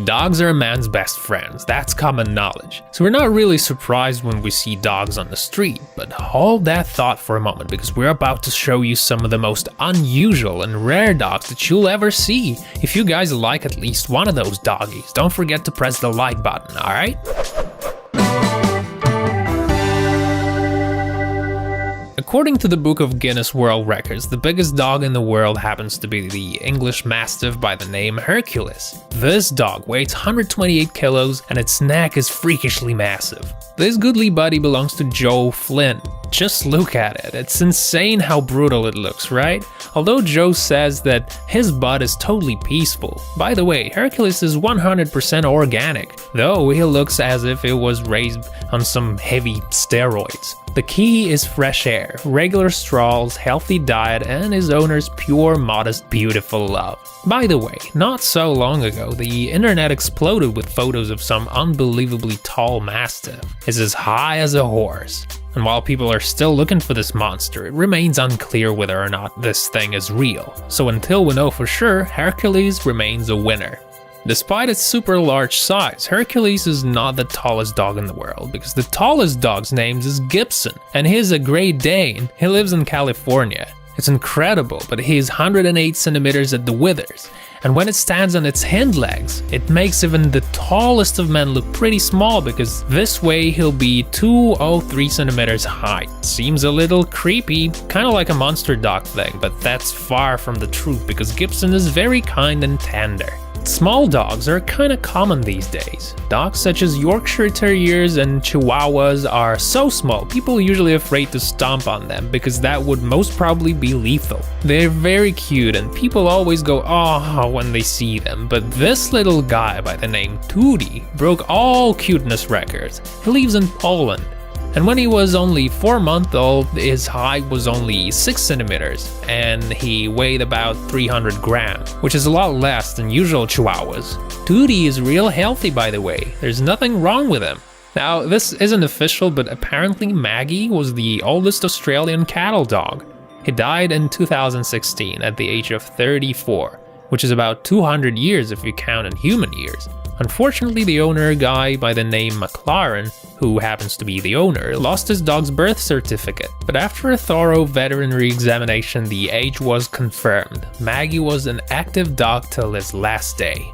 Dogs are a man's best friends, that's common knowledge. So we're not really surprised when we see dogs on the street, but hold that thought for a moment because we're about to show you some of the most unusual and rare dogs that you'll ever see. If you guys like at least one of those doggies, don't forget to press the like button, alright? According to the Book of Guinness World Records, the biggest dog in the world happens to be the English Mastiff by the name Hercules. This dog weighs 128 kilos and its neck is freakishly massive. This goodly buddy belongs to Joe Flynn. Just look at it, it's insane how brutal it looks, right? Although Joe says that his butt is totally peaceful. By the way, Hercules is 100% organic, though he looks as if it was raised on some heavy steroids. The key is fresh air, regular strolls, healthy diet, and his owner's pure, modest, beautiful love. By the way, not so long ago, the internet exploded with photos of some unbelievably tall mastiff. It's as high as a horse. And while people are still looking for this monster, it remains unclear whether or not this thing is real. So until we know for sure, Hercules remains a winner. Despite its super large size, Hercules is not the tallest dog in the world, because the tallest dog's name is Gibson, and he's a Great Dane. He lives in California. It's incredible, but he's 108 centimeters at the withers, and when it stands on its hind legs, it makes even the tallest of men look pretty small, because this way he'll be 203 centimeters high. Seems a little creepy, kinda like a monster dog thing, but that's far from the truth because Gibson is very kind and tender. Small dogs are kinda common these days. Dogs such as Yorkshire Terriers and Chihuahuas are so small, people are usually afraid to stomp on them because that would most probably be lethal. They're very cute and people always go "oh" when they see them, but this little guy by the name Tootie broke all cuteness records. He lives in Poland. And when he was only 4 months old, his height was only 6 centimeters, and he weighed about 300 grams, which is a lot less than usual Chihuahuas. Tootie is real healthy, by the way, there's nothing wrong with him. Now, this isn't official, but apparently Maggie was the oldest Australian cattle dog. He died in 2016 at the age of 34, which is about 200 years if you count in human years. Unfortunately, the owner, a guy by the name McLaren, who happens to be the owner, lost his dog's birth certificate. But after a thorough veterinary examination, the age was confirmed. Maggie was an active dog till his last day.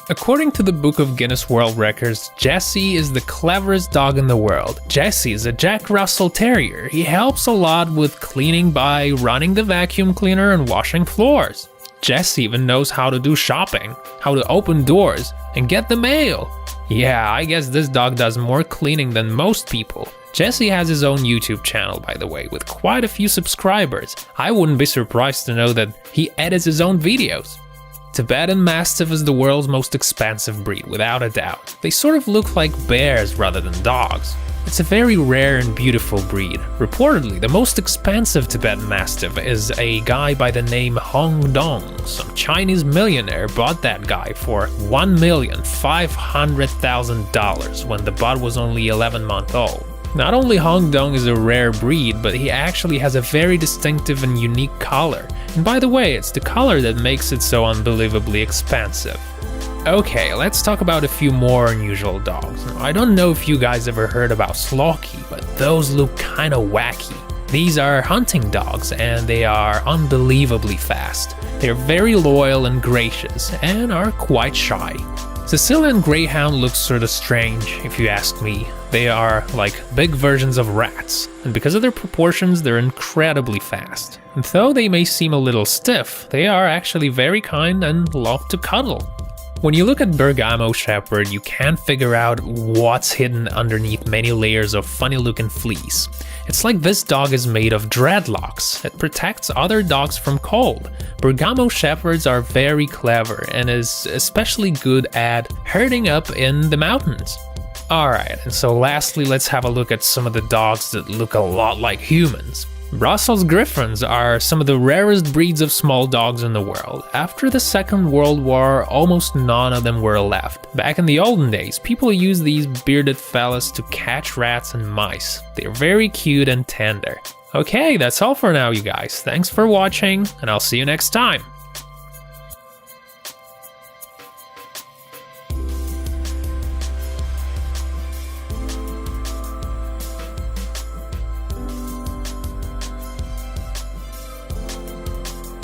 According to the Book of Guinness World Records, Jesse is the cleverest dog in the world. Jesse is a Jack Russell Terrier. He helps a lot with cleaning by running the vacuum cleaner and washing floors. Jesse even knows how to do shopping, how to open doors, and get the mail. Yeah, I guess this dog does more cleaning than most people. Jesse has his own YouTube channel, by the way, with quite a few subscribers. I wouldn't be surprised to know that he edits his own videos. Tibetan Mastiff is the world's most expensive breed, without a doubt. They sort of look like bears rather than dogs. It's a very rare and beautiful breed. Reportedly, the most expensive Tibetan Mastiff is a guy by the name Hong Dong. Some Chinese millionaire bought that guy for $1,500,000 when the bud was only 11 months old. Not only Hong Dong is a rare breed, but he actually has a very distinctive and unique color. And by the way, it's the color that makes it so unbelievably expensive. Okay, let's talk about a few more unusual dogs. Now, I don't know if you guys ever heard about Slocky, but those look kinda wacky. These are hunting dogs and they are unbelievably fast. They're very loyal and gracious and are quite shy. Sicilian Greyhound looks sorta strange, if you ask me. They are like big versions of rats, and because of their proportions, they're incredibly fast. And though they may seem a little stiff, they are actually very kind and love to cuddle. When you look at Bergamo Shepherd, you can't figure out what's hidden underneath many layers of funny-looking fleece. It's like this dog is made of dreadlocks. It protects other dogs from cold. Bergamo Shepherds are very clever and is especially good at herding up in the mountains. Alright, and so lastly, let's have a look at some of the dogs that look a lot like humans. Brussels Griffons are some of the rarest breeds of small dogs in the world. After the Second World War, almost none of them were left. Back in the olden days, people used these bearded fellas to catch rats and mice. They're very cute and tender. Okay, that's all for now, you guys. Thanks for watching, and I'll see you next time.